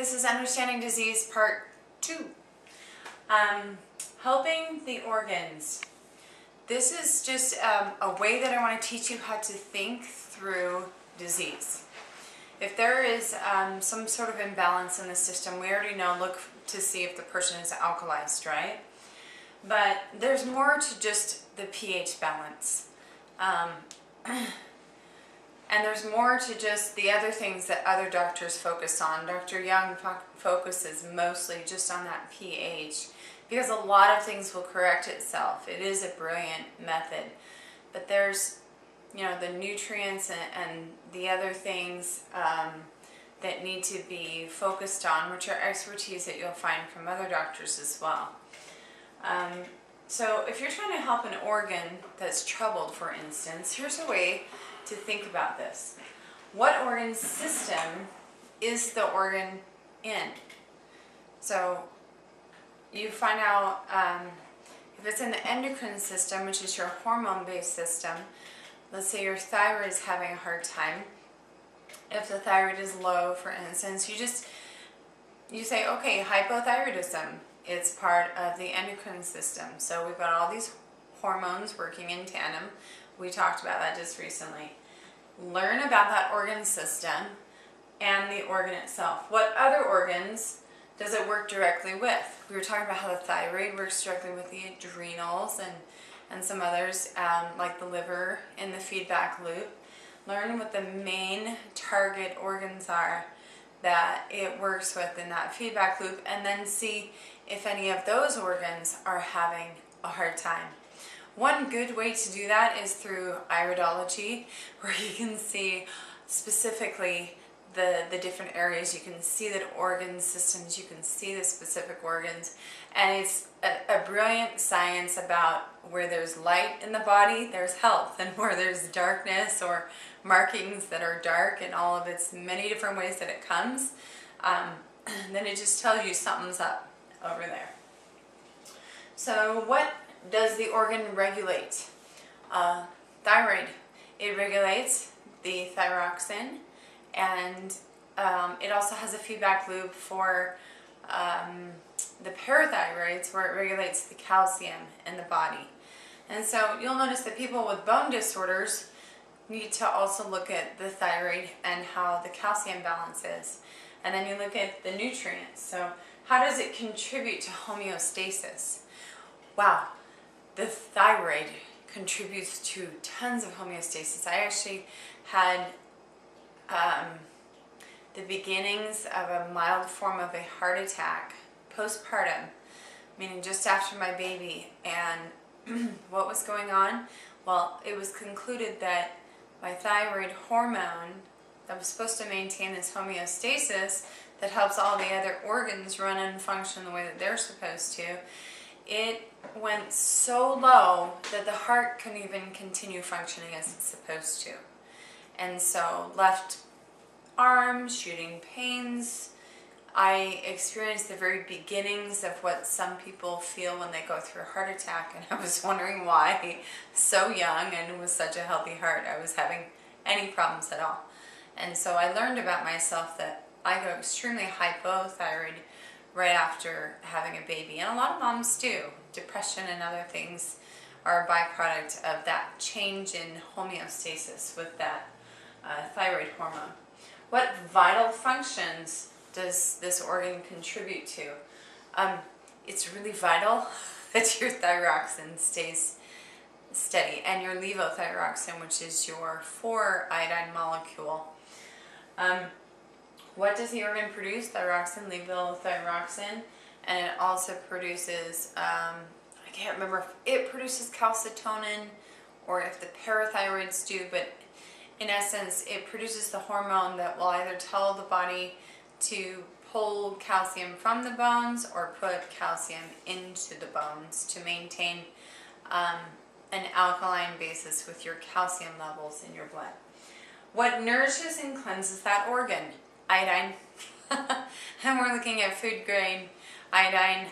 this is Understanding Disease Part 2. Helping the organs. This is just a way that I want to teach you how to think through disease. If there is some sort of imbalance in the system, we already know, look to see if the person is alkalized, right? But there's more to just the pH balance. And there's more to just the other things that other doctors focus on. Dr. Young focuses mostly just on that pH because a lot of things will correct itself. It is a brilliant method. But there's, you know, the nutrients and the other things that need to be focused on, which are expertise that you'll find from other doctors as well. So if you're trying to help an organ that's troubled, for instance, here's a way to think about this. What organ system is the organ in? So you find out if it's in the endocrine system, which is your hormone-based system. Let's say your thyroid is having a hard time. If the thyroid is low, for instance, you say, okay, hypothyroidism. It's part of the endocrine system. So we've got all these hormones working in tandem. We talked about that just recently. Learn about that organ system and the organ itself. What other organs does it work directly with? We were talking about how the thyroid works directly with the adrenals and some others, like the liver in the feedback loop. Learn what the main target organs are that it works with in that feedback loop, and then see if any of those organs are having a hard time. One good way to do that is through iridology, where you can see specifically the different areas. You can see the organ systems, you can see the specific organs, and it's a brilliant science about where there's light in the body, there's health, and where there's darkness or markings that are dark in all of its many different ways that it comes, then it just tells you something's up over there. So what does the organ regulate? Thyroid. It regulates the thyroxine, and it also has a feedback loop for the parathyroids, where it regulates the calcium in the body. And so you'll notice that people with bone disorders need to also look at the thyroid and how the calcium balance is. And then you look at the nutrients. So how does it contribute to homeostasis? Wow, the thyroid contributes to tons of homeostasis. I actually had the beginnings of a mild form of a heart attack postpartum, meaning just after my baby. And what was going on? Well, it was concluded that my thyroid hormone that was supposed to maintain this homeostasis that helps all the other organs run and function the way that they're supposed to, it went so low that the heart couldn't even continue functioning as it's supposed to. And so left arm, shooting pains. I experienced the very beginnings of what some people feel when they go through a heart attack, and I was wondering why, so young and with such a healthy heart, I was having any problems at all. And so I learned about myself that I go extremely hypothyroid right after having a baby, and a lot of moms do. Depression and other things are a byproduct of that change in homeostasis with that thyroid hormone. What vital functions does this organ contribute to? It's really vital that your thyroxine stays steady, and your levothyroxine, which is your 4-iodine molecule. What does the organ produce? Thyroxine, levothyroxine, and it also produces, I can't remember if it produces calcitonin or if the parathyroids do, but in essence, it produces the hormone that will either tell the body to pull calcium from the bones or put calcium into the bones to maintain an alkaline basis with your calcium levels in your blood. What nourishes and cleanses that organ? Iodine. And we're looking at food grade iodine,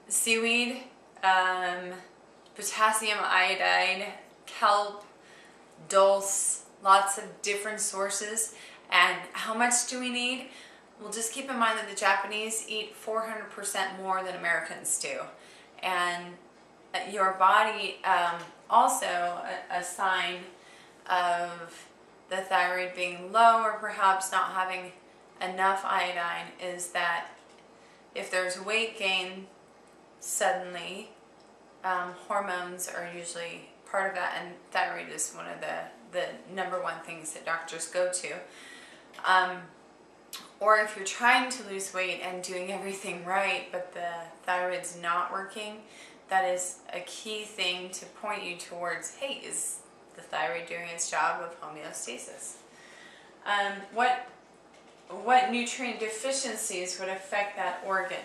seaweed, potassium iodide, kelp, dulse, lots of different sources. And how much do we need? Well, just keep in mind that the Japanese eat 400% more than Americans do. And your body, also a sign of the thyroid being low or perhaps not having enough iodine is that if there's weight gain suddenly, hormones are usually part of that, and thyroid is one of the number one things that doctors go to. Or if you're trying to lose weight and doing everything right, but the thyroid's not working, that is a key thing to point you towards, hey, is the thyroid doing its job of homeostasis? What nutrient deficiencies would affect that organ?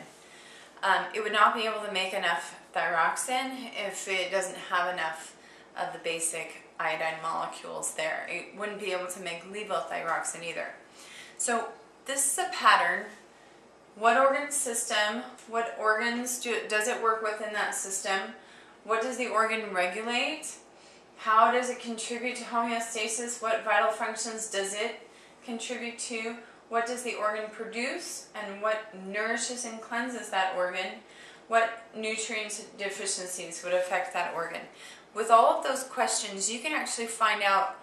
It would not be able to make enough thyroxine if it doesn't have enough of the basic iodine molecules there. It wouldn't be able to make levothyroxine either. So this is a pattern. What organ system, what organs does it work with in that system? What does the organ regulate? How does it contribute to homeostasis? What vital functions does it contribute to? What does the organ produce? And what nourishes and cleanses that organ? What nutrient deficiencies would affect that organ? With all of those questions, you can actually find out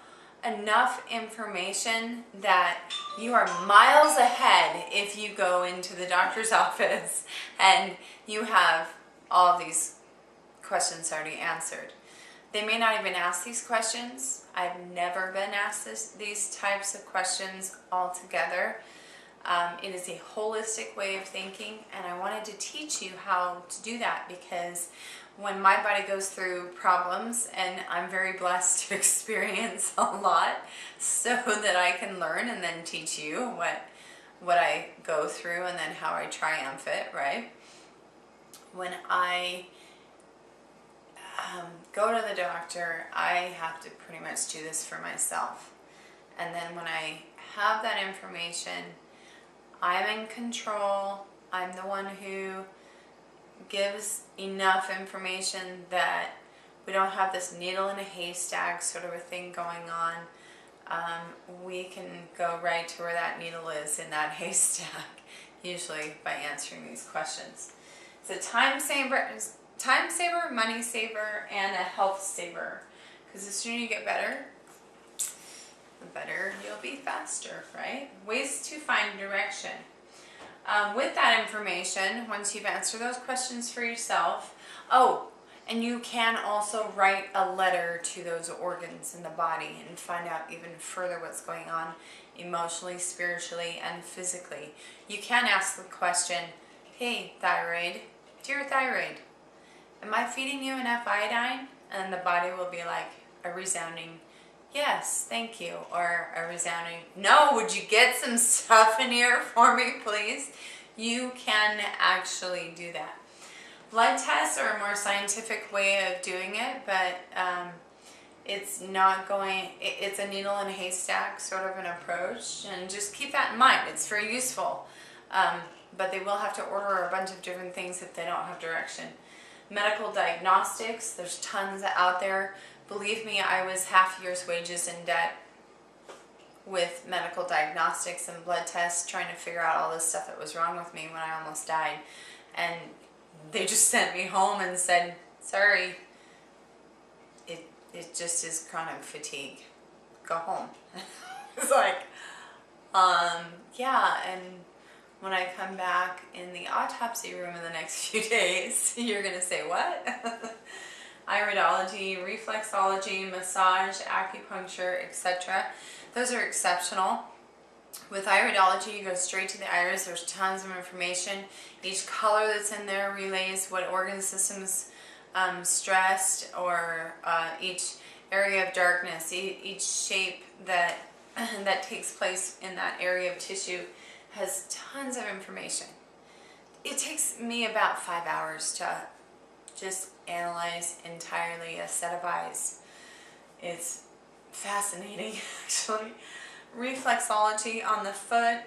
enough information that you are miles ahead if you go into the doctor's office and you have all of these questions already answered. They may not even ask these questions. I've never been asked these types of questions altogether. It is a holistic way of thinking, and I wanted to teach you how to do that because when my body goes through problems, and I'm very blessed to experience a lot so that I can learn and then teach you what I go through and then how I triumph it, right? When I go to the doctor, I have to pretty much do this for myself. And then when I have that information, I'm in control. I'm the one who gives enough information that we don't have this needle in a haystack sort of a thing going on. We can go right to where that needle is in that haystack, usually by answering these questions. It's a time saver, money saver, and a health saver. Because the sooner you get better, the better you'll be faster, right? Ways to find direction. With that information, once you've answered those questions for yourself, and you can also write a letter to those organs in the body and find out even further what's going on emotionally, spiritually, and physically. You can ask the question, hey, thyroid, dear thyroid, am I feeding you enough iodine? And the body will be like a resounding, yes, thank you, or a resounding, no, would you get some stuff in here for me, please? You can actually do that. Blood tests are a more scientific way of doing it, but it's a needle in a haystack sort of an approach, and just keep that in mind. It's very useful, but they will have to order a bunch of different things if they don't have direction. Medical diagnostics, there's tons out there. Believe me, I was half a year's wages in debt with medical diagnostics and blood tests, trying to figure out all this stuff that was wrong with me when I almost died. And they just sent me home and said, sorry, it just is chronic fatigue. Go home. It's like, yeah, and when I come back in the autopsy room in the next few days, you're going to say, what? Iridology, reflexology, massage, acupuncture, etc. Those are exceptional. With iridology, you go straight to the iris. There's tons of information. Each color that's in there relays what organ system's stressed, or each area of darkness, each shape that takes place in that area of tissue has tons of information. It takes me about 5 hours to just analyze entirely a set of eyes. It's fascinating, actually. Reflexology on the foot,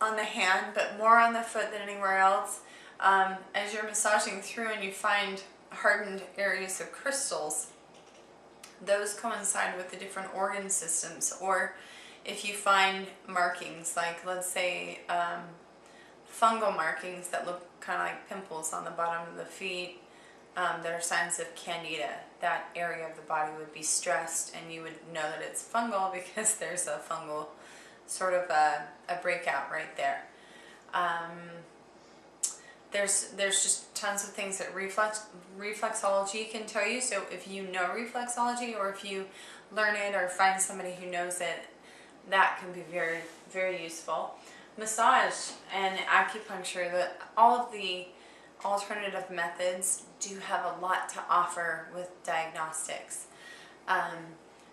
on the hand, but more on the foot than anywhere else. As you're massaging through and you find hardened areas of crystals, those coincide with the different organ systems. Or if you find markings, like let's say fungal markings that look kind of like pimples on the bottom of the feet, that are signs of candida, that area of the body would be stressed, and you would know that it's fungal because there's a fungal sort of a breakout right there. There's just tons of things that reflexology can tell you. So if you know reflexology, or if you learn it or find somebody who knows it, that can be very, very useful. Massage and acupuncture, all of the alternative methods do have a lot to offer with diagnostics.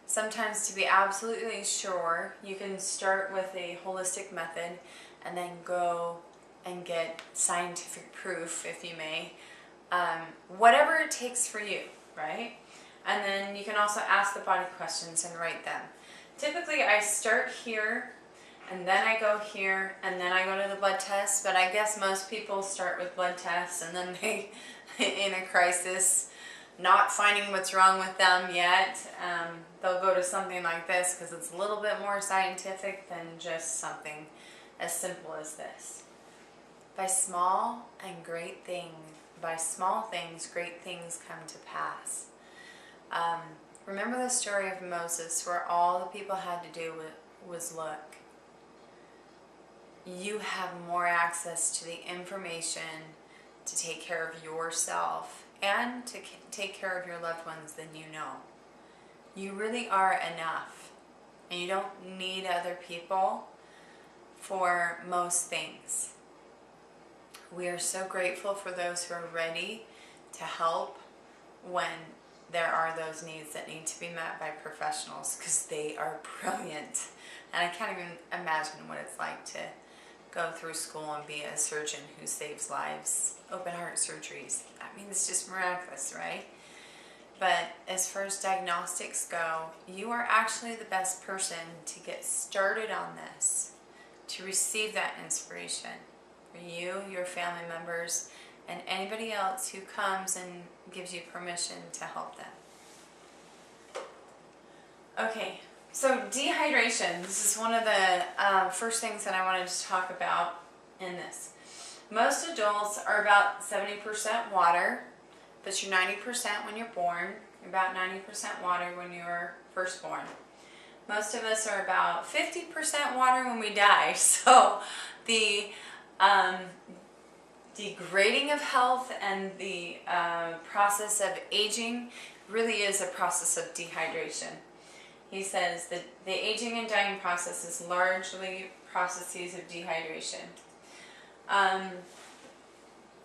Sometimes, to be absolutely sure, you can start with a holistic method and then go and get scientific proof, if you may, whatever it takes for you, right? And then you can also ask the body questions and write them. Typically I start here, and then I go here, and then I go to the blood test, but I guess most people start with blood tests, and then they, in a crisis, not finding what's wrong with them yet, they'll go to something like this because it's a little bit more scientific than just something as simple as this. By small things, great things come to pass. Remember the story of Moses, where all the people had to do was look. You have more access to the information to take care of yourself and to take care of your loved ones than you know. You really are enough, and you don't need other people for most things. We are so grateful for those who are ready to help when there are those needs that need to be met by professionals, because they are brilliant. And I can't even imagine what it's like to go through school and be a surgeon who saves lives. Open heart surgeries. I mean, it's just miraculous, right? But as far as diagnostics go, you are actually the best person to get started on this, to receive that inspiration for you, your family members, and anybody else who comes and gives you permission to help them. Okay, so dehydration. This is one of the first things that I wanted to talk about in this. Most adults are about 70% water, but you're 90% when you're born. You're about 90% water when you're first born. Most of us are about 50% water when we die. So the degrading of health and the process of aging really is a process of dehydration. He says that the aging and dying process is largely processes of dehydration.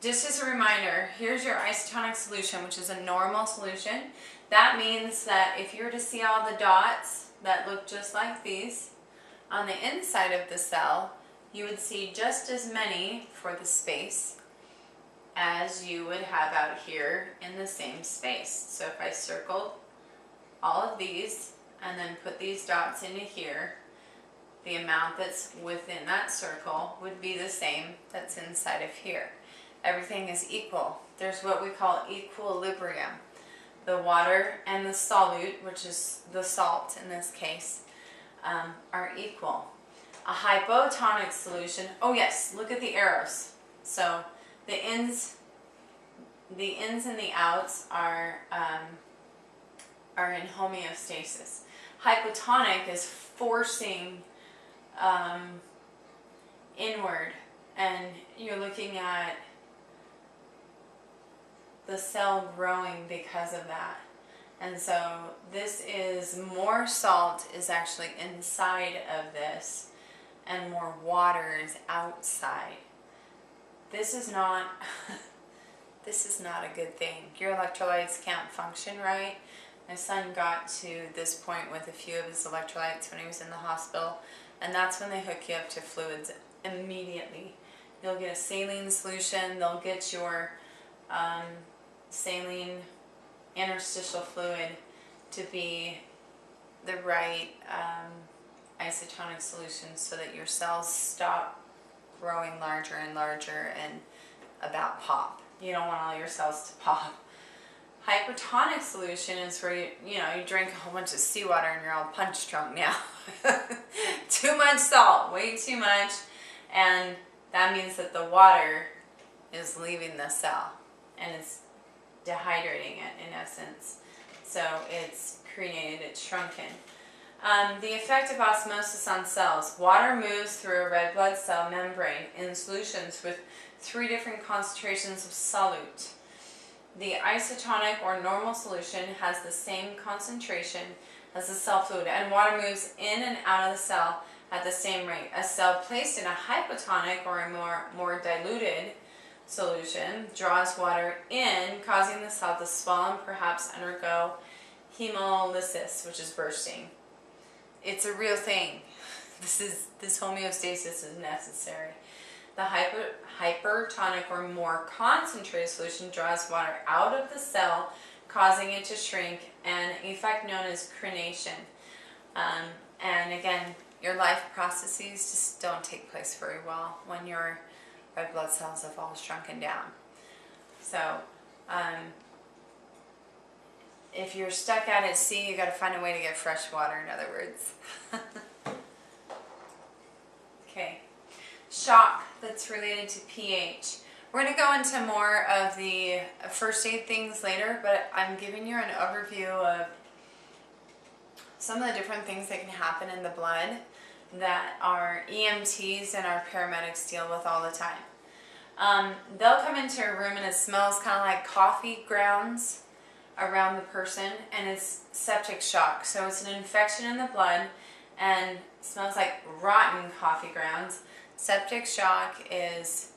Just as a reminder, here's your isotonic solution, which is a normal solution. That means that if you were to see all the dots that look just like these on the inside of the cell, you would see just as many for the space as you would have out here in the same space. So if I circled all of these and then put these dots into here, the amount that's within that circle would be the same that's inside of here. Everything is equal. There's what we call equilibrium. The water and the solute, which is the salt in this case, are equal. A hypotonic solution, oh yes, look at the arrows. So the ins and the outs are in homeostasis. Hypotonic is forcing inward, and you're looking at the cell growing because of that. And so this is more salt is actually inside of this, and more water is outside. This is not this is not a good thing. Your electrolytes can't function right. My son got to this point with a few of his electrolytes when he was in the hospital, and that's when they hook you up to fluids immediately. You'll get a saline solution, they'll get your saline interstitial fluid to be the right isotonic solution so that your cells stop growing larger and larger and about pop. You don't want all your cells to pop. Hypertonic solution is where you drink a whole bunch of seawater and you're all punch drunk now. Too much salt, way too much, and that means that the water is leaving the cell and it's dehydrating it in essence. So it's shrunken. The effect of osmosis on cells. Water moves through a red blood cell membrane in solutions with 3 different concentrations of solute. The isotonic or normal solution has the same concentration as the cell fluid, and water moves in and out of the cell at the same rate. A cell placed in a hypotonic or a more diluted solution draws water in, causing the cell to swell and perhaps undergo hemolysis, which is bursting. It's a real thing. This homeostasis is necessary. The hypertonic or more concentrated solution draws water out of the cell, causing it to shrink, an effect known as crenation. And again, your life processes just don't take place very well when your red blood cells have all shrunken down. So, if you're stuck out at sea, you got to find a way to get fresh water, in other words. Okay. Shock that's related to pH. We're going to go into more of the first aid things later, but I'm giving you an overview of some of the different things that can happen in the blood that our EMTs and our paramedics deal with all the time. They'll come into a room and it smells kind of like coffee grounds around the person, and it's septic shock. So it's an infection in the blood and smells like rotten coffee grounds. Septic shock is,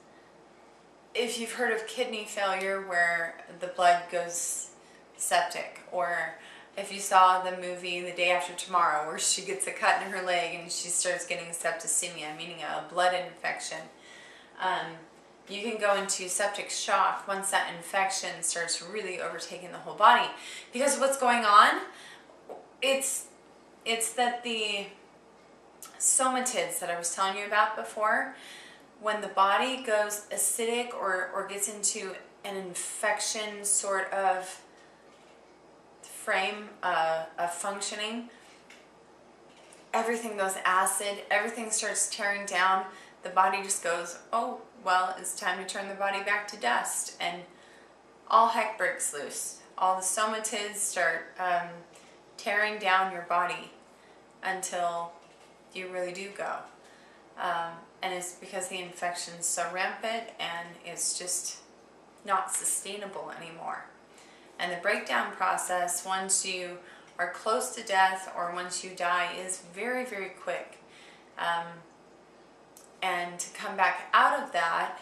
if you've heard of kidney failure where the blood goes septic, or if you saw the movie The Day After Tomorrow where she gets a cut in her leg and she starts getting septicemia, meaning a blood infection, you can go into septic shock once that infection starts really overtaking the whole body. Because what's going on, it's that the somatids that I was telling you about before, when the body goes acidic or gets into an infection sort of frame of functioning, everything goes acid, everything starts tearing down, the body just goes, oh, well, it's time to turn the body back to dust, and all heck breaks loose. All the somatids start tearing down your body until you really do go. And it's because the infection's so rampant and it's just not sustainable anymore. And the breakdown process, once you are close to death or once you die, is very, very quick. And to come back out of that,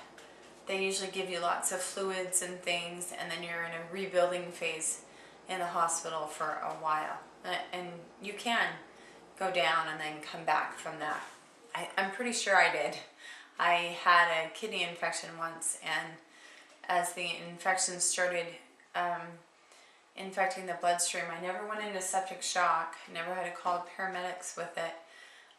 they usually give you lots of fluids and things, and then you're in a rebuilding phase in the hospital for a while. And you can go down and then come back from that. I'm pretty sure I did. I had a kidney infection once, and as the infection started infecting the bloodstream, I never went into septic shock, never had to call paramedics with it.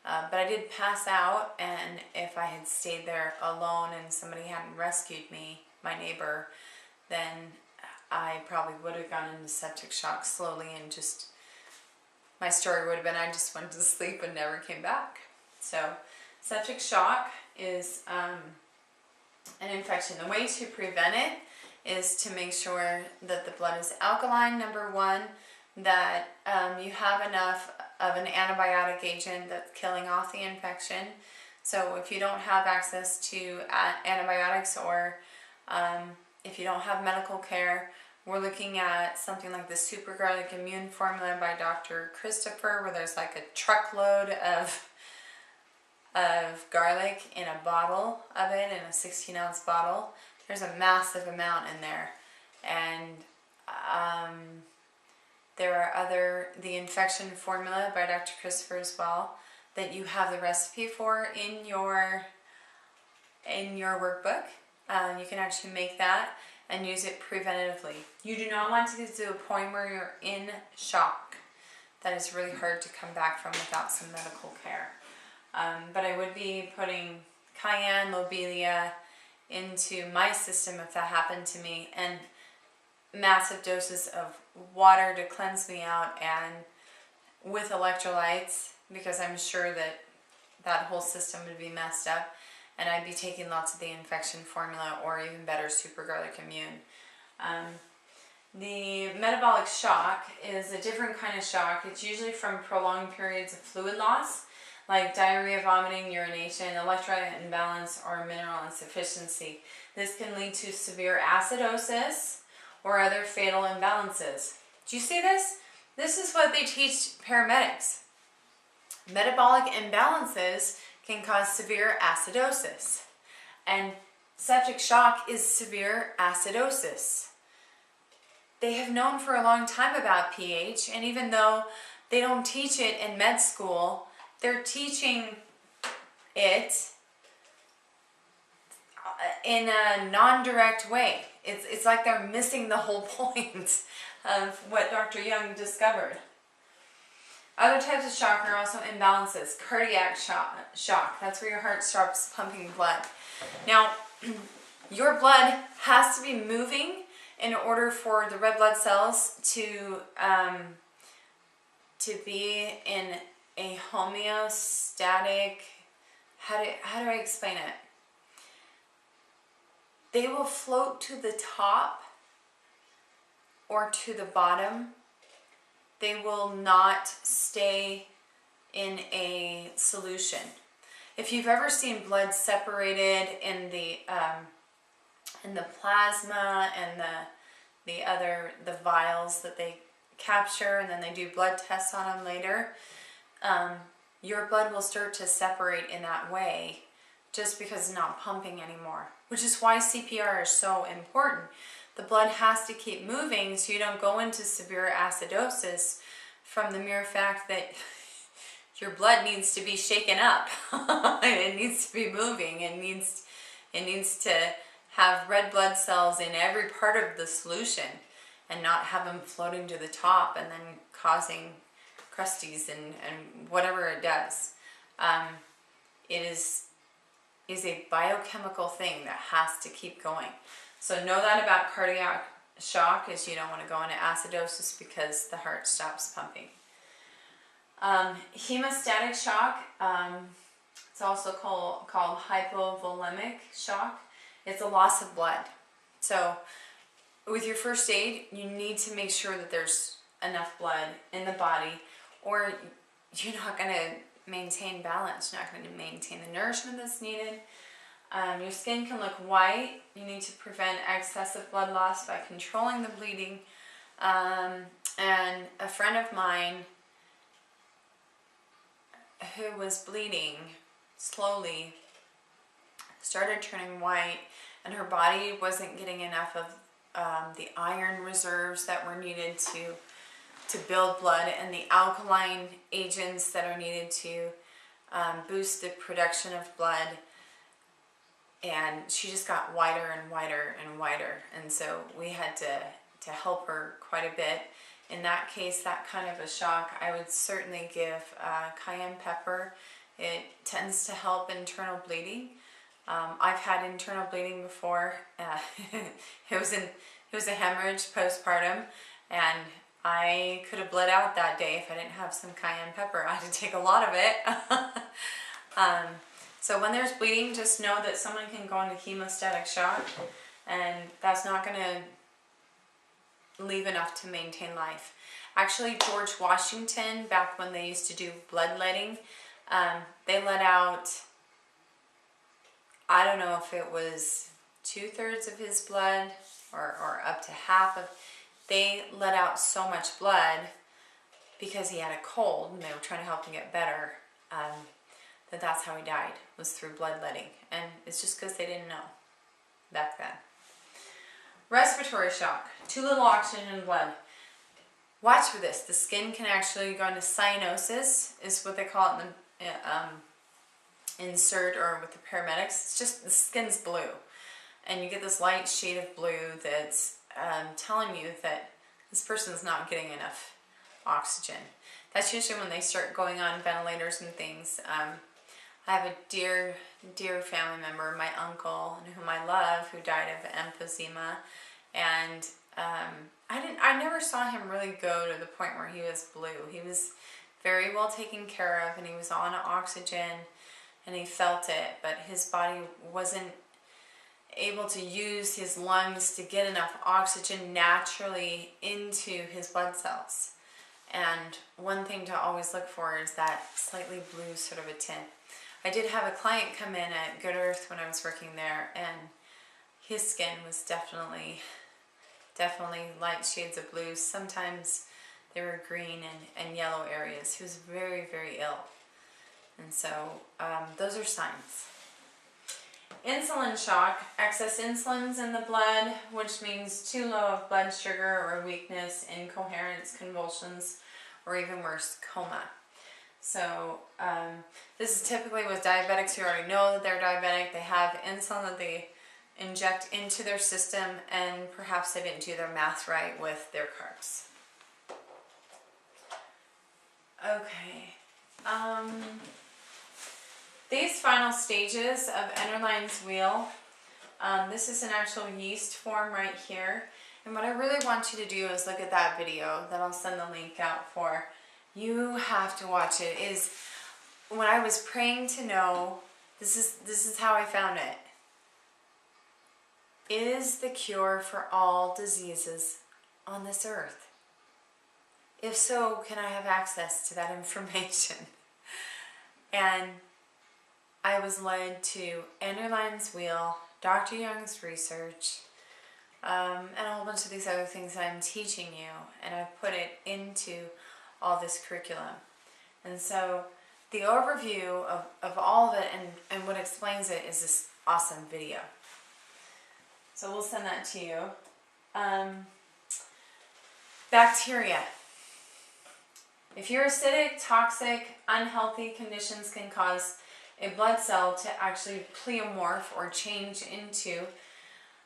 But I did pass out, and if I had stayed there alone and somebody hadn't rescued me, my neighbor, then I probably would have gone into septic shock slowly, and just, my story would have been I just went to sleep and never came back. So septic shock is an infection. The way to prevent it is to make sure that the blood is alkaline, number one, that you have enough of an antibiotic agent that's killing off the infection. So if you don't have access to antibiotics, or if you don't have medical care, we're looking at something like the Super Garlic Immune Formula by Dr. Christopher, where there's like a truckload of garlic in a bottle of it, in a 16-ounce bottle. There's a massive amount in there. And there are the infection formula by Dr. Christopher as well, that you have the recipe for in your workbook. You can actually make that and use it preventatively. You do not want to get to a point where you're in shock that is really hard to come back from without some medical care. But I would be putting cayenne, lobelia into my system if that happened to me. And massive doses of water to cleanse me out, and with electrolytes, because I'm sure that that whole system would be messed up, and I'd be taking lots of the infection formula, or even better, super garlic immune. The metabolic shock is a different kind of shock. It's usually from prolonged periods of fluid loss, like diarrhea, vomiting, urination, electrolyte imbalance, or mineral insufficiency. This can lead to severe acidosis or other fatal imbalances. Do you see this? This is what they teach paramedics. Metabolic imbalances can cause severe acidosis, and septic shock is severe acidosis. They have known for a long time about pH, and even though they don't teach it in med school, they're teaching it in a non-direct way. It's like they're missing the whole point of what Dr. Young discovered. Other types of shock are also imbalances. Cardiac shock. That's where your heart stops pumping blood. Now, your blood has to be moving in order for the red blood cells to be in a homeostatic, how do I explain it? They will float to the top or to the bottom. They will not stay in a solution. If you've ever seen blood separated in the plasma and the vials that they capture, and then they do blood tests on them later, your blood will start to separate in that way just because it's not pumping anymore, which is why CPR is so important. The blood has to keep moving so you don't go into severe acidosis from the mere fact that your blood needs to be shaken up. It needs to be moving. It needs to have red blood cells in every part of the solution, and not have them floating to the top and then causing crusties and whatever it does. It is a biochemical thing that has to keep going. So know that about cardiac shock, is you don't want to go into acidosis because the heart stops pumping. Hemostatic shock, it's also called hypovolemic shock. It's a loss of blood. So with your first aid, you need to make sure that there's enough blood in the body, or you're not going to maintain balance. You're not going to maintain the nourishment that's needed. Your skin can look white. You need to prevent excessive blood loss by controlling the bleeding. And a friend of mine who was bleeding slowly started turning white, and her body wasn't getting enough of the iron reserves that were needed to build blood, and the alkaline agents that are needed to boost the production of blood. And she just got whiter and whiter and whiter, and so we had to help her quite a bit. In that case, that kind of a shock, I would certainly give cayenne pepper. It tends to help internal bleeding. I've had internal bleeding before. It was a hemorrhage postpartum, and I could have bled out that day if I didn't have some cayenne pepper. I had to take a lot of it. So when there's bleeding, just know that someone can go into hemostatic shock, and that's not going to leave enough to maintain life. Actually, George Washington, back when they used to do bloodletting, they let out, I don't know if it was 2/3 of his blood or up to half of, they let out so much blood because he had a cold and they were trying to help him get better, that's how he died, was through bloodletting. And it's just because they didn't know back then. Respiratory shock, too little oxygen in blood. Watch for this. The skin can actually go into cyanosis, is what they call it in the insert, or with the paramedics. It's just the skin's blue, and you get this light shade of blue that's telling you that this person's not getting enough oxygen. That's usually when they start going on ventilators and things. I have a dear family member, my uncle, whom I love, who died of emphysema, and I never saw him really go to the point where he was blue. He was very well taken care of, and he was on oxygen, and he felt it, but his body wasn't able to use his lungs to get enough oxygen naturally into his blood cells. And one thing to always look for is that slightly blue sort of a tint. I did have a client come in at Good Earth when I was working there, and his skin was definitely light shades of blue. Sometimes there were green and yellow areas. He was very, very ill. And so those are signs. Insulin shock, excess insulin's in the blood, which means too low of blood sugar or weakness, incoherence, convulsions, or even worse, coma. So this is typically with diabetics who already know that they're diabetic. They have insulin that they inject into their system, and perhaps they didn't do their math right with their carbs. Okay. These final stages of Understandind's wheel, this is an actual yeast form right here. And what I really want you to do is look at that video that I'll send the link out for. You have to watch it. It is, when I was praying to know, this is how I found it. It is the cure for all diseases on this earth. If so, can I have access to that information? And I was led to Understandind's wheel, Dr. Young's research, and a whole bunch of these other things that I'm teaching you, and I've put it into all this curriculum. And so the overview of all of it and what explains it is this awesome video. So we'll send that to you. Bacteria. If you're acidic, toxic, unhealthy conditions can cause a blood cell to actually pleomorph or change into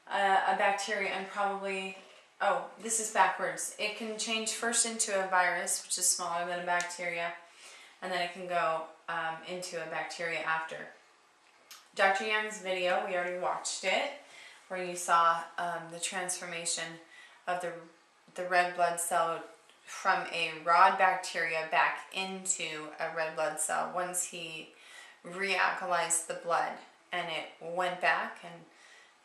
a bacteria, and probably, oh, this is backwards. It can change first into a virus, which is smaller than a bacteria, and then it can go into a bacteria after. Dr. Young's video, we already watched it, where you saw the transformation of the red blood cell from a raw bacteria back into a red blood cell once he realkalized the blood, and it went back and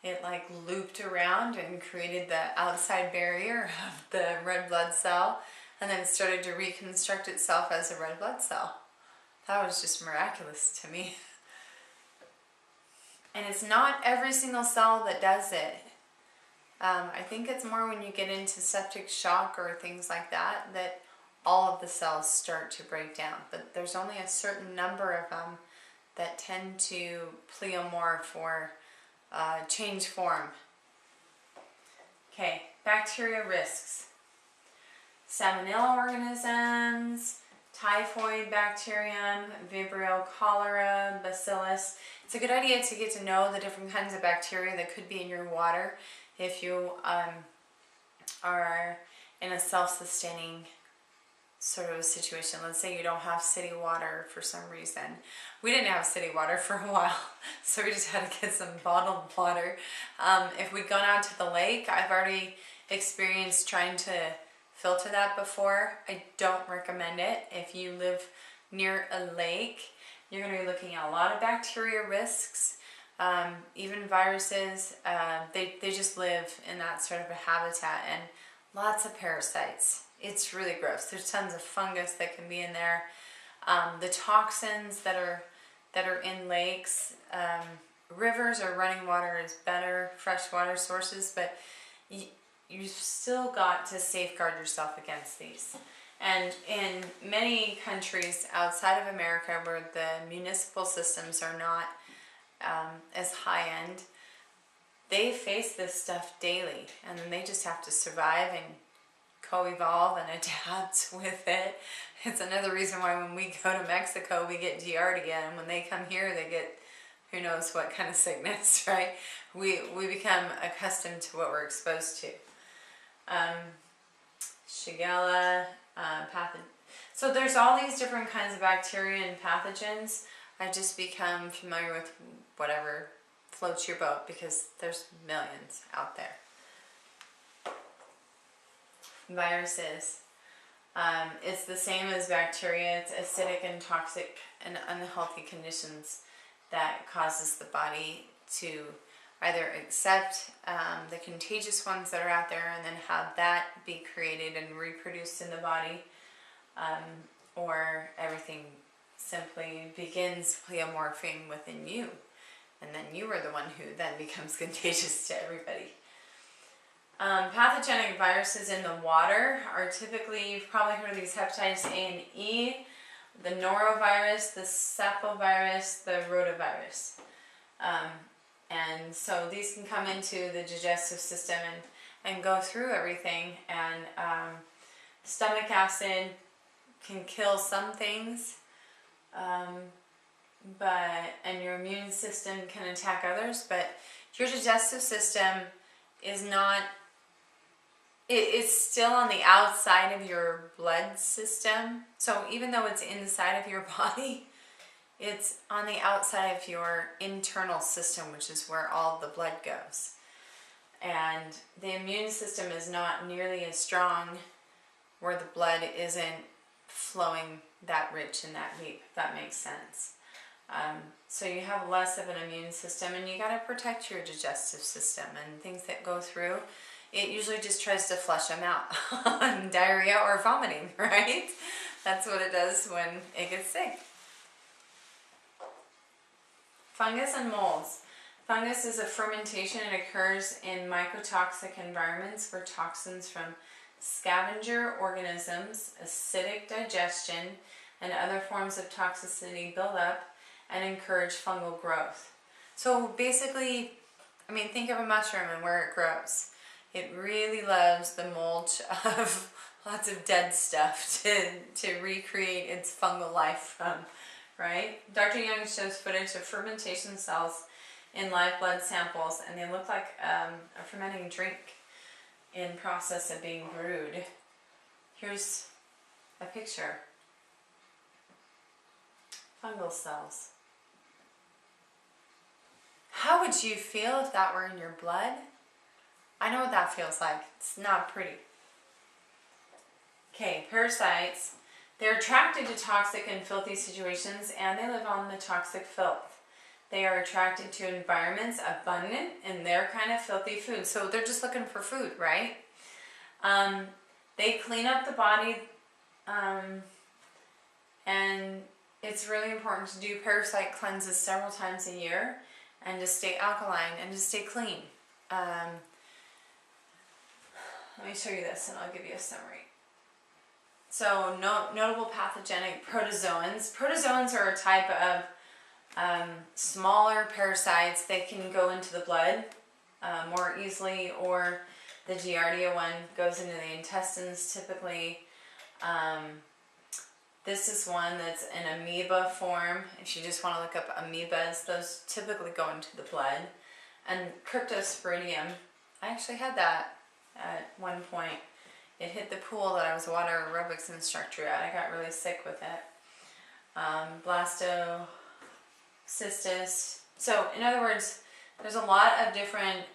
it like looped around and created the outside barrier of the red blood cell, and then started to reconstruct itself as a red blood cell. That was just miraculous to me. And it's not every single cell that does it. I think it's more when you get into septic shock or things like that, that all of the cells start to break down. But there's only a certain number of them that tend to pleomorph or change form. Okay, bacteria risks. Salmonella organisms, typhoid bacterium, Vibrio cholera, bacillus. It's a good idea to get to know the different kinds of bacteria that could be in your water if you are in a self-sustaining sort of a situation. Let's say you don't have city water for some reason. We didn't have city water for a while, so we just had to get some bottled water. If we'd gone out to the lake, I've already experienced trying to filter that before. I don't recommend it. If you live near a lake, you're going to be looking at a lot of bacteria risks, even viruses. They just live in that sort of a habitat, and lots of parasites. It's really gross. There's tons of fungus that can be in there. The toxins that are in lakes, rivers or running water is better, freshwater sources, but you've still got to safeguard yourself against these. And in many countries outside of America where the municipal systems are not as high end, they face this stuff daily, and then they just have to survive and co-evolve and adapt with it. It's another reason why when we go to Mexico we get GR'd again, and when they come here they get who knows what kind of sickness, right? We become accustomed to what we're exposed to. Shigella, pathogen. So there's all these different kinds of bacteria and pathogens. I've just become familiar with whatever floats your boat because there's millions out there. viruses. It's the same as bacteria. It's acidic and toxic and unhealthy conditions that causes the body to either accept the contagious ones that are out there and then have that be created and reproduced in the body, or everything simply begins pleomorphing within you, and then you are the one who then becomes contagious to everybody. Pathogenic viruses in the water are typically, you've probably heard of these hepatitis A and E, the norovirus, the sapovirus, the rotavirus. And so these can come into the digestive system and go through everything, and stomach acid can kill some things, and your immune system can attack others, but your digestive system is not, it's still on the outside of your blood system. So even though it's inside of your body, it's on the outside of your internal system, which is where all the blood goes. And the immune system is not nearly as strong where the blood isn't flowing that rich and that deep, if that makes sense. So you have less of an immune system, and you got to protect your digestive system, and things that go through, it usually just tries to flush them out. Diarrhea or vomiting, right? That's what it does when it gets sick. Fungus and molds. Fungus is a fermentation. It occurs in mycotoxic environments where toxins from scavenger organisms, acidic digestion, and other forms of toxicity build up and encourage fungal growth. So basically, I mean, think of a mushroom and where it grows. It really loves the mulch of lots of dead stuff to recreate its fungal life from, right? Dr. Young shows footage of fermentation cells in live blood samples, and they look like a fermenting drink in process of being brewed. Here's a picture. Fungal cells. How would you feel if that were in your blood? I know what that feels like. It's not pretty. Okay, parasites. They're attracted to toxic and filthy situations, and they live on the toxic filth. They are attracted to environments abundant in their kind of filthy food. So they're just looking for food, right? They clean up the body, and it's really important to do parasite cleanses several times a year, and to stay alkaline and to stay clean. Let me show you this and I'll give you a summary. So notable pathogenic protozoans. Protozoans are a type of smaller parasites. They can go into the blood more easily, or the Giardia one goes into the intestines typically. This is one that's an amoeba form. If you just want to look up amoebas, those typically go into the blood. And Cryptosporidium, I actually had that at one point. It hit the pool that I was a water aerobics instructor at. I got really sick with it. Blastocystis. So in other words, there's a lot of different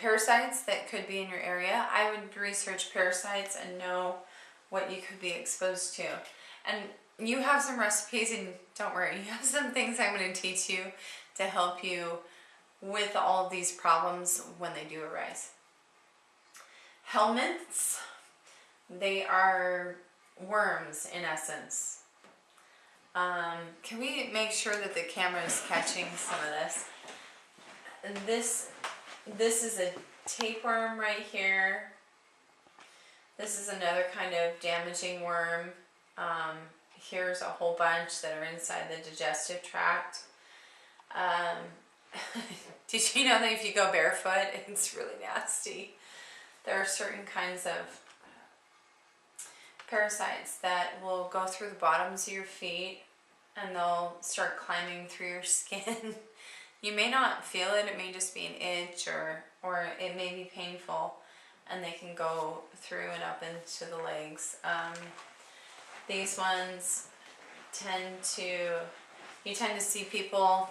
parasites that could be in your area. I would research parasites and know what you could be exposed to. And you have some recipes, and don't worry, you have some things I'm going to teach you to help you with all of these problems when they do arise. Helminths, they are worms in essence. Can we make sure that the camera is catching some of this? This is a tapeworm right here. This is another kind of damaging worm. Here's a whole bunch that are inside the digestive tract. Did you know that if you go barefoot, it's really nasty? There are certain kinds of parasites that will go through the bottoms of your feet, and they'll start climbing through your skin. You may not feel it. It may just be an itch, or it may be painful, and they can go through and up into the legs. These ones you tend to see people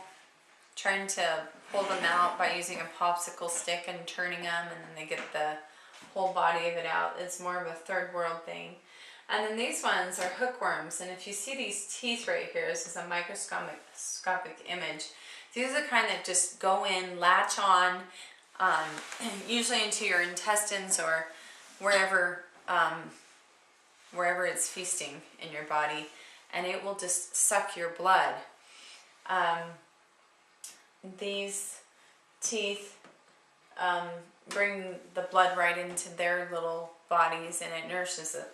trying to pull them out by using a popsicle stick and turning them, and then they get the whole body of it out. It's more of a third world thing. And then these ones are hookworms. And if you see these teeth right here, this is a microscopic image. These are the kind that just go in, latch on, usually into your intestines or wherever it's feasting in your body, and it will just suck your blood. These teeth bring the blood right into their little bodies, and it nourishes it.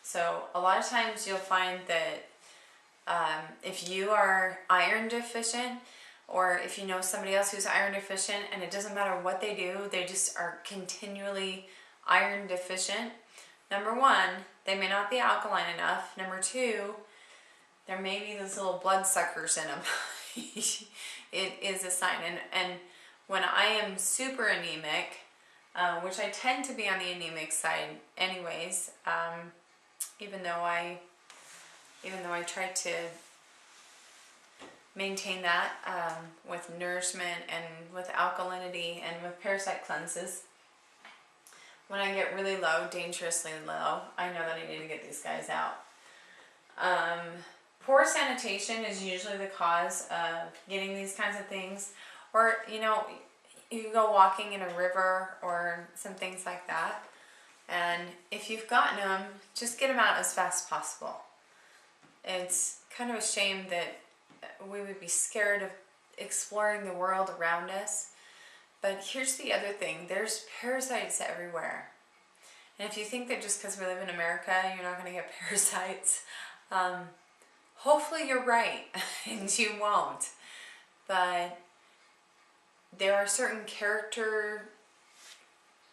So a lot of times you'll find that if you are iron deficient, or if you know somebody else who's iron deficient, and it doesn't matter what they do, they just are continually iron deficient. Number one, they may not be alkaline enough. Number two, there may be those little blood suckers in them. It is a sign. And when I am super anemic, which I tend to be on the anemic side anyways, even though I try to maintain that with nourishment and with alkalinity and with parasite cleanses. When I get really low, dangerously low, I know that I need to get these guys out. Poor sanitation is usually the cause of getting these kinds of things. Or, you know, you go walking in a river or some things like that. And if you've gotten them, just get them out as fast as possible. It's kind of a shame that we would be scared of exploring the world around us. But here's the other thing, there's parasites everywhere. And if you think that just because we live in America, you're not going to get parasites, hopefully you're right, and you won't. But there are certain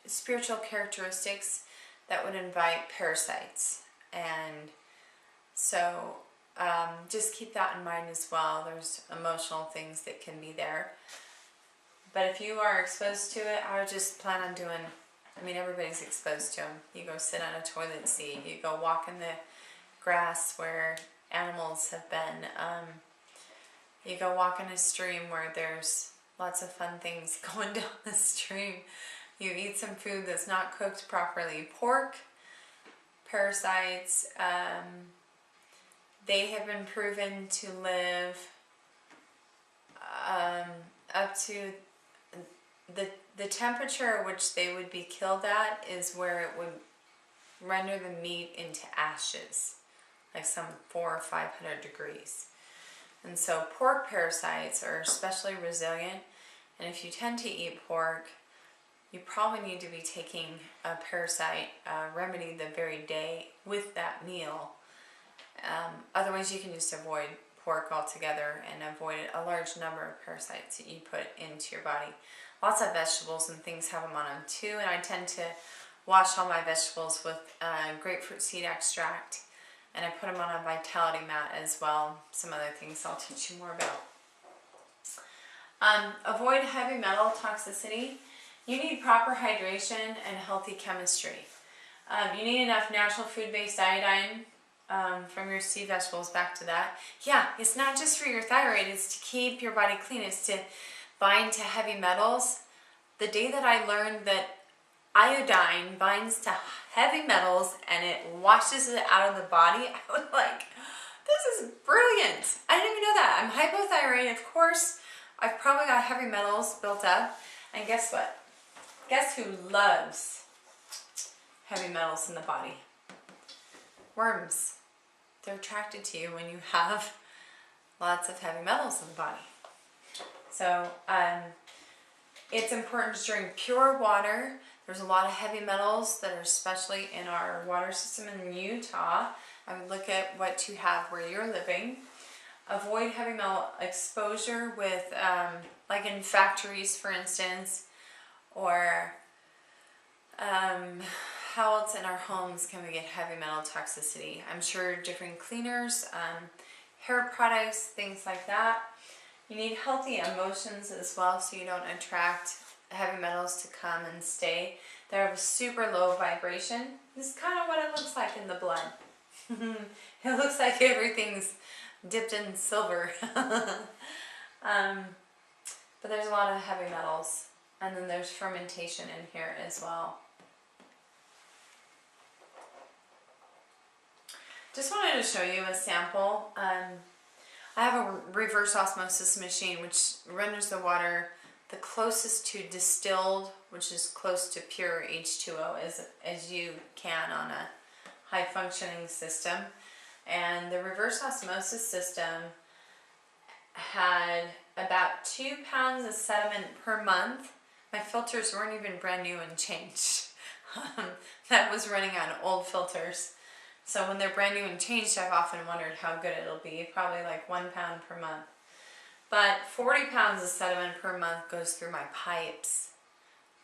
spiritual characteristics that would invite parasites. And so just keep that in mind as well. There's emotional things that can be there. But if you are exposed to it, I would just plan on doing, I mean, everybody's exposed to them. You go sit on a toilet seat, you go walk in the grass where animals have been, you go walk in a stream where there's lots of fun things going down the stream. You eat some food that's not cooked properly. Pork, parasites, they have been proven to live up to the temperature at which they would be killed at is where it would render the meat into ashes, like some 400 or 500 degrees. And so pork parasites are especially resilient, and if you tend to eat pork, you probably need to be taking a parasite remedy the very day with that meal. Otherwise you can just avoid pork altogether and avoid a large number of parasites that you put into your body. Lots of vegetables and things have them on them too, and I tend to wash all my vegetables with grapefruit seed extract, and I put them on a vitality mat as well. Some other things I'll teach you more about. Avoid heavy metal toxicity. You need proper hydration and healthy chemistry. You need enough natural food-based iodine from your sea vegetables, back to that. Yeah, it's not just for your thyroid, it's to keep your body clean, it's to bind to heavy metals. The day that I learned that iodine binds to heavy metals and it washes it out of the body, I was like, this is brilliant. I didn't even know that. I'm hypothyroid, of course. I've probably got heavy metals built up. And guess what? Guess who loves heavy metals in the body? Worms. They're attracted to you when you have lots of heavy metals in the body. So it's important to drink pure water. There's a lot of heavy metals that are especially in our water system in Utah. I would look at what you have where you're living. Avoid heavy metal exposure with, like in factories, for instance, or how else in our homes can we get heavy metal toxicity? I'm sure different cleaners, hair products, things like that. You need healthy emotions as well, so you don't attract heavy metals to come and stay. They're of a super low vibration. This is kind of what it looks like in the blood. It looks like everything's dipped in silver. But there's a lot of heavy metals. And then there's fermentation in here as well. Just wanted to show you a sample. I have a reverse osmosis machine which renders the water the closest to distilled, which is close to pure H2O as you can on a high functioning system. And the reverse osmosis system had about 2 pounds of sediment per month. My filters weren't even brand new and changed. That was running on old filters. So when they're brand new and changed, I've often wondered how good it'll be. Probably like 1 pound per month. But 40 pounds of sediment per month goes through my pipes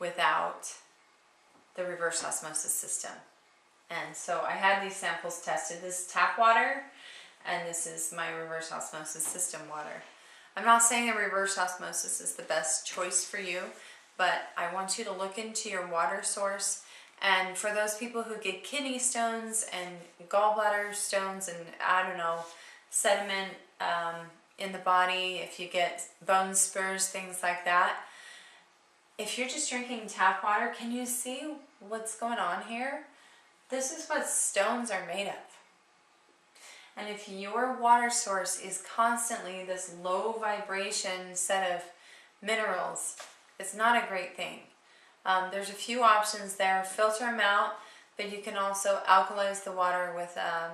without the reverse osmosis system. And so I had these samples tested. This is tap water, and this is my reverse osmosis system water. I'm not saying that reverse osmosis is the best choice for you, but I want you to look into your water source. And for those people who get kidney stones and gallbladder stones and, I don't know, sediment in the body, if you get bone spurs, things like that, if you're just drinking tap water, can you see what's going on here? This is what stones are made of. And if your water source is constantly this low vibration set of minerals, it's not a great thing. There's a few options there. Filter them out, but you can also alkalize the water with a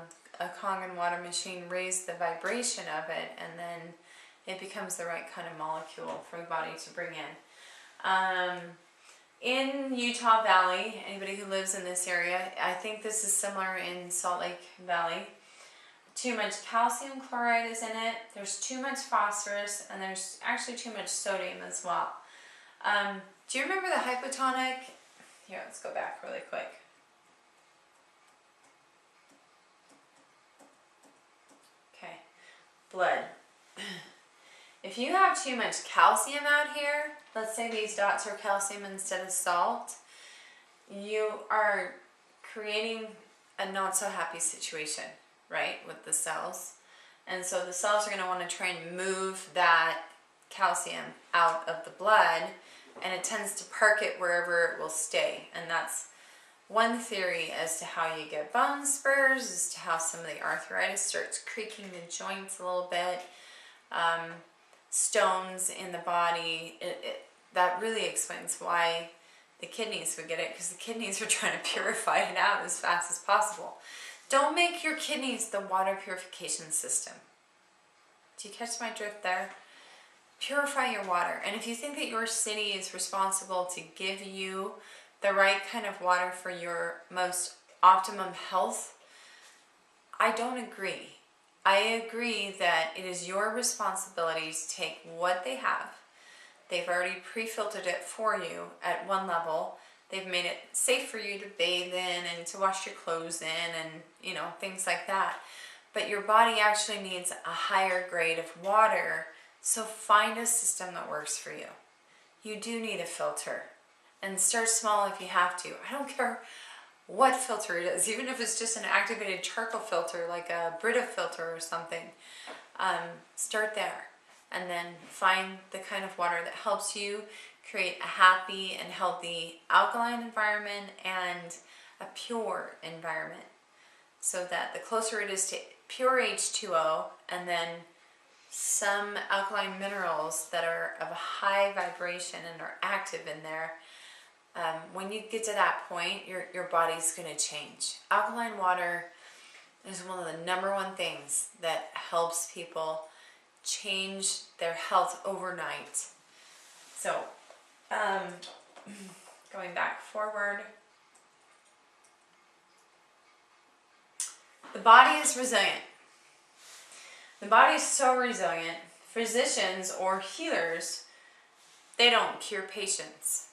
Kangen water machine, raise the vibration of it, and then it becomes the right kind of molecule for the body to bring in. In Utah Valley, anybody who lives in this area, I think this is similar in Salt Lake Valley. Too much calcium chloride is in it, there's too much phosphorus, and there's actually too much sodium as well. Do you remember the hypotonic? Here, let's go back really quick. Okay, blood. If you have too much calcium out here, let's say these dots are calcium instead of salt, you are creating a not so happy situation, right, with the cells. And so the cells are going to want to try and move that calcium out of the blood, and it tends to park it wherever it will stay. And that's one theory as to how you get bone spurs, as to how some of the arthritis starts creaking the joints a little bit. Stones in the body, that really explains why the kidneys would get it, because the kidneys are trying to purify it out as fast as possible. Don't make your kidneys the water purification system. Do you catch my drift there? Purify your water. And if you think that your city is responsible to give you the right kind of water for your most optimum health, I don't agree. I agree that it is your responsibility to take what they have. They've already pre-filtered it for you at one level. They've made it safe for you to bathe in and to wash your clothes in and, you know, things like that. But your body actually needs a higher grade of water, so find a system that works for you. You do need a filter, and start small if you have to. I don't care what filter it is, even if it's just an activated charcoal filter like a Brita filter or something. Start there, and then find the kind of water that helps you create a happy and healthy alkaline environment and a pure environment, so that the closer it is to pure H2O and then some alkaline minerals that are of a high vibration and are active in there, when you get to that point, your body's going to change. Alkaline water is one of the #1 things that helps people change their health overnight. So, going back forward, the body is resilient. The body is so resilient, physicians or healers, they don't cure patients.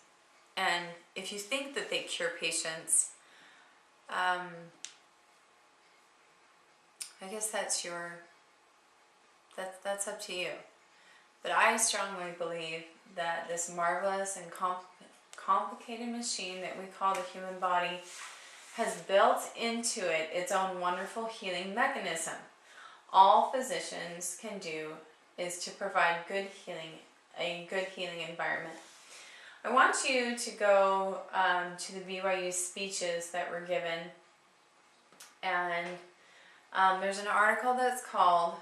And if you think that they cure patients, I guess that's up to you. But I strongly believe that this marvelous and complicated machine that we call the human body has built into it its own wonderful healing mechanism. All physicians can do is to provide a good healing environment. I want you to go to the BYU speeches that were given, and There's an article that's called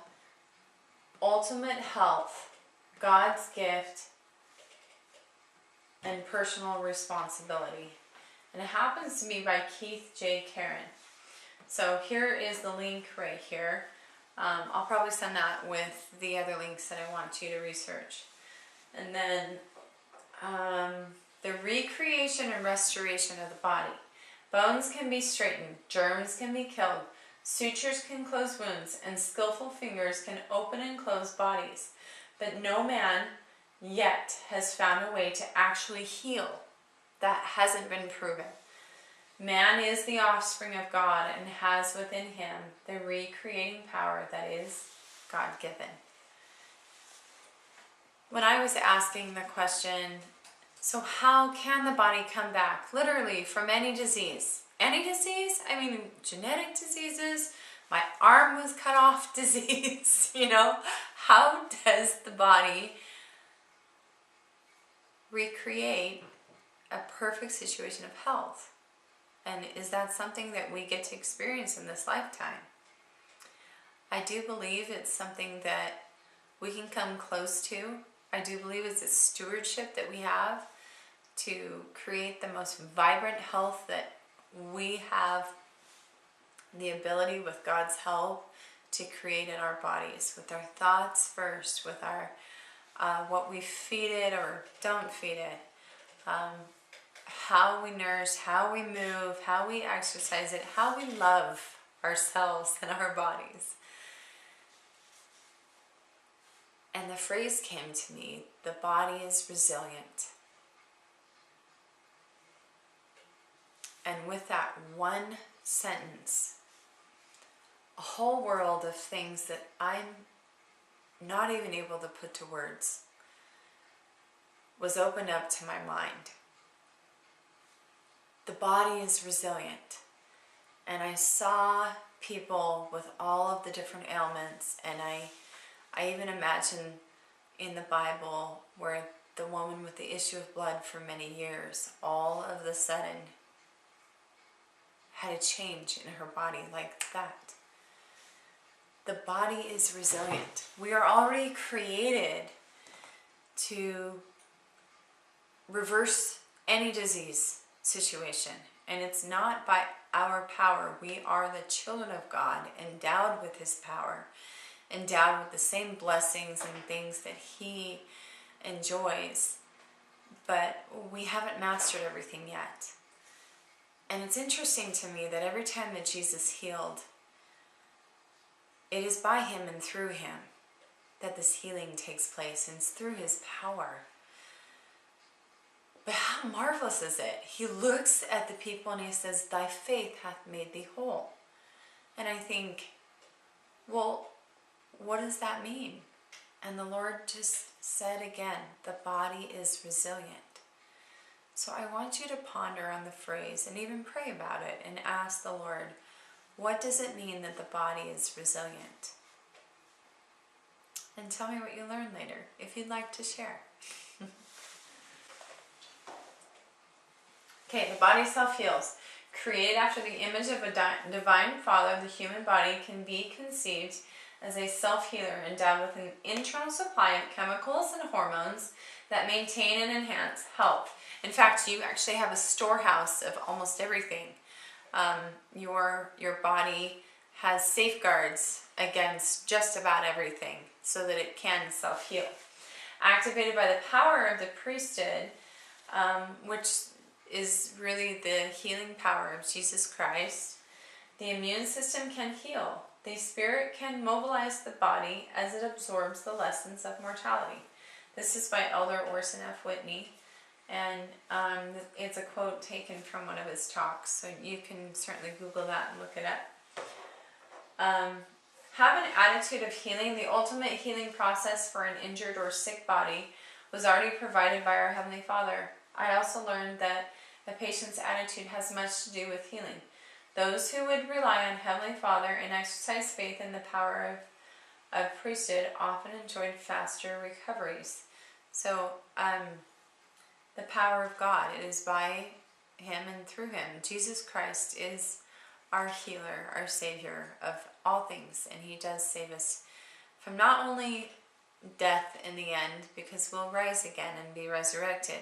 Ultimate Health, God's Gift and Personal Responsibility. And it happens to be by Keith J. Karen. So here is the link right here. I'll probably send that with the other links that I want you to research. And then the recreation and restoration of the body. Bones can be straightened, germs can be killed, sutures can close wounds, and skillful fingers can open and close bodies. But no man yet has found a way to actually heal. That hasn't been proven. Man is the offspring of God and has within him the recreating power that is God-given. When I was asking the question, so how can the body come back literally from any disease? Any disease? I mean, genetic diseases, my arm was cut off disease, How does the body recreate a perfect situation of health? And is that something that we get to experience in this lifetime? I do believe it's something that we can come close to. I do believe it's a stewardship that we have to create the most vibrant health that we have the ability, with God's help, to create in our bodies, with our thoughts first, with our what we feed it or don't feed it, how we nurse, how we move, how we exercise it, how we love ourselves and our bodies. And the phrase came to me, the body is resilient. And with that one sentence, a whole world of things that I'm not even able to put to words was opened up to my mind. The body is resilient. And I saw people with all of the different ailments, and I even imagine in the Bible where the woman with the issue of blood for many years, all of a sudden had a change in her body like that. The body is resilient. We are already created to reverse any disease situation. And it's not by our power. We are the children of God, endowed with his power, endowed with the same blessings and things that he enjoys. But we haven't mastered everything yet. And it's interesting to me that every time that Jesus healed, it is by him and through him that this healing takes place, and it's through his power. But how marvelous is it? He looks at the people and he says, thy faith hath made thee whole. And I think, well, what does that mean? And the Lord just said again, the body is resilient. So I want you to ponder on the phrase and even pray about it and ask the Lord, what does it mean that the body is resilient? And tell me what you learn later, if you'd like to share. Okay, the body self-heals. Created after the image of a divine Father, the human body can be conceived as a self-healer endowed with an internal supply of chemicals and hormones that maintain and enhance health. In fact, you actually have a storehouse of almost everything. Your body has safeguards against just about everything so that it can self-heal. Activated by the power of the priesthood, which is really the healing power of Jesus Christ, the immune system can heal. The spirit can mobilize the body as it absorbs the lessons of mortality. This is by Elder Orson F. Whitney, and it's a quote taken from one of his talks, so you can certainly Google that and look it up. Have an attitude of healing. The ultimate healing process for an injured or sick body was already provided by our Heavenly Father. I also learned that a patient's attitude has much to do with healing. Those who would rely on Heavenly Father and exercise faith in the power of priesthood often enjoyed faster recoveries. So, the power of God, it is by him and through him. Jesus Christ is our healer, our Savior of all things, and He does save us from not only death in the end, because we'll rise again and be resurrected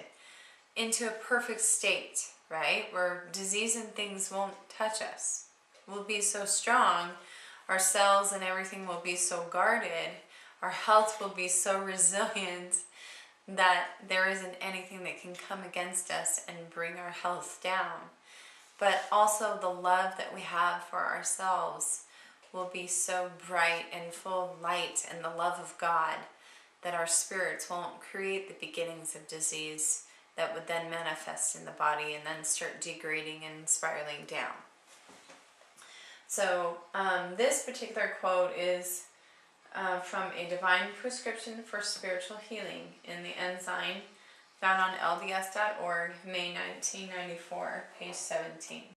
into a perfect state, right? Where disease and things won't touch us. We'll be so strong, our cells and everything will be so guarded, our health will be so resilient that there isn't anything that can come against us and bring our health down. But also the love that we have for ourselves will be so bright and full of light and the love of God that our spirits won't create the beginnings of disease that would then manifest in the body and then start degrading and spiraling down. So this particular quote is from A Divine Prescription for Spiritual Healing in the Ensign, found on lds.org, May 1994, page 17.